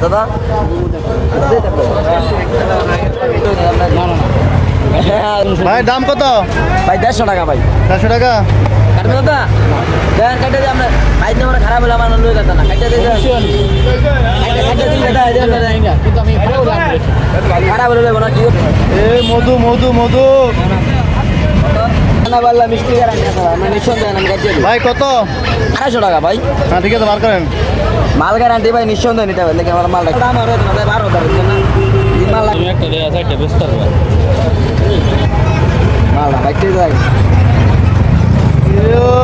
দাদা ভাই দাম কত? ভাই 150 টাকা ভাই। 400 টাকা কাটবে দাদা? দেন কাটে দিয়ে আমরা ভাই তোমার খারাপ হলে আমার লয়ে যেত না। কাটে দিয়ে কাটে দিয়ে দাদা কিন্তু আমি খারাপ হলে না কি এই মধু মধু মধু না বললা মিষ্টি গ্যারান্টি আছে ভাই। মানে নিঃসন্দেহে আমি কাটে দিই। ভাই কত? 250 টাকা ভাই। হ্যাঁ ঠিক আছে বার করেন। মাল গ্যারান্টি ভাই নিঃসন্দেহে নিতে হবে। দেখেন আমার মালটা দাম আর হতো না ভাই 12,000 না। এই মাল তুমি একটা দেয়া আছে একটা বেস্ট করবে মাল কাটতে যাই।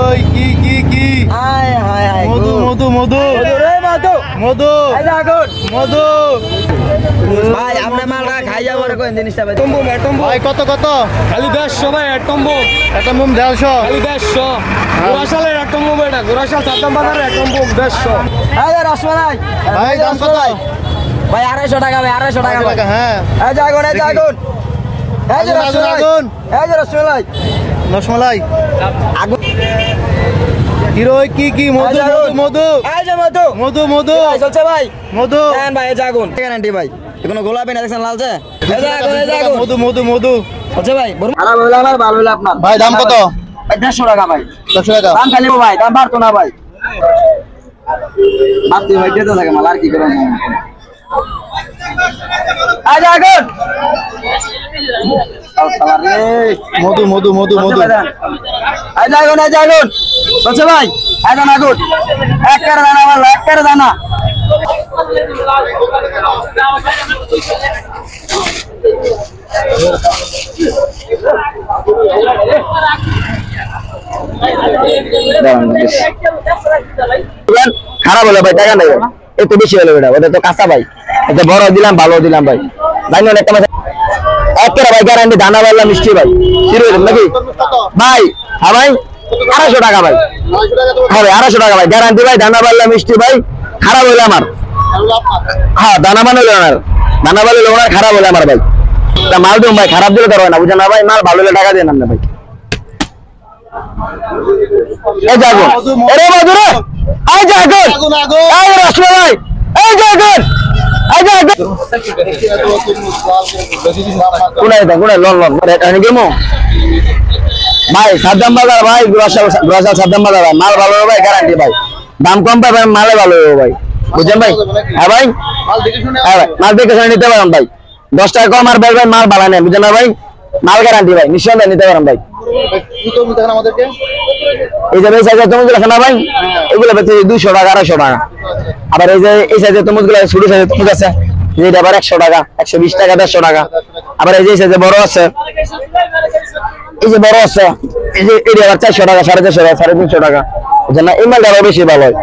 ওই কি কি কি হায় হায় হায় মধু মধু মধু রে মধু মধু এই দেখুন মধু ভাই আমরা মালটা খাই যাবো রে কোন জিনিসটা ভাই টম্বু ভাই কত কত? খালি 150 ভাই টম্বো একটা মুম 150 খালি 150 গোরাশালের টম্বো এটা গোরাশাল সাতম বাজারের টম্বো 150 এই যে রসমালাই ভাই দাম কত? ভাই 250 টাকা ভাই 250 টাকা ভাই হ্যাঁ এই যে আগুন এই যে আগুন এই যে আগুন, রসমালাই আগুন। এই যে রসমালাই রসমালাই আগুন হিরো কি কি এই মধু যে আগুন। মধু এই যে মধু মধু মধু ভাই চলছে ভাই মধু দেন ভাই এই যে আগুন গ্যারান্টি ভাই কোনো গোলাপি না দেখছেন লালচে এই যে আগুন এই যে আগুন মধু মধু মধু চলছে ভাই খারাপ হইলো আমার ভালো হইলো আপনার ভাই দাম কত? ভাই 150 টাকা ভাই 100 টাকা দাম খালি ভাই দাম বাড়তো না ভাই বাড়তি ভাই দিতে থাকে মাল আর কি করেন আজ আগুন মধু মধু মধু মধু আজ আগুন বলছে ভাই আগুন আগুন এক করে দানা মাল এক করে দানা খারাপ হলো ভাই টাকা নেই একটু বেশি হলো এটা ওটা তো কাঁচা ভাই এটা বড় দিলাম ভালো দিলাম ভাই জানি একটা একটা ভাই গ্যারান্টি দানা বাল্লা মিষ্টি ভাই নাকি ভাই হ্যাঁ ভাই 250 টাকা ভাই হ্যাঁ ভাই 250 টাকা ভাই গ্যারান্টি ভাই দানা বাল্লা মিষ্টি ভাই খারাপ হইলো আমার হ্যাঁ দানা বানাইলো আমার দানা বানাইলো আমার খারাপ হইলো আমার ভাই তা মাল দিন ভাই খারাপ দিলে ধরবে না বুঝেন না ভাই মাল ভালো হলে টাকা দেন না ভাই এই যাগো আরে মধুরে এই যাগো আগুন আগুন এই রসমালাই এই যাগো এই যাগো কোনায় দা কোনায় লন লন এখানে গেমো ভাই সাদ্দাম বাজার ভাই গোরাশাল সাদ্দাম বাজার ভাই মাল ভালো হবে ভাই গ্যারান্টি ভাই দাম কম পাবেন মালে ভালো হবে ভাই বুঝছেন ভাই হ্যাঁ ভাই মাল দেখে শুনে হ্যাঁ ভাই মাল দেখে শুনে নিতে পারেন ভাই 10 টাকা কম আর ভাই মাল ভালো নেই বুঝছেন না ভাই মাল গ্যারান্টি ভাই নিঃসন্দেহে নিতে পারেন ভাই জুতো দেখেন আমাদেরকে এই যে সাইজের তরমুজগুলো আছে না ভাই এগুলো বেচে 200 টাকা 250 টাকা আবার এই যে এই সাইজের তরমুজগুলো ছোট সাইজের তরমুজ আছে যেটা আবার 100 টাকা 120 টাকা 150 টাকা আবার এই যে সাইজে বড় আছে এই যে বড় আছে এই যে এটা আবার 400 টাকা 450 টাকা 350 টাকা বুঝছেন না এই মালটা আরো বেশি ভালো হয়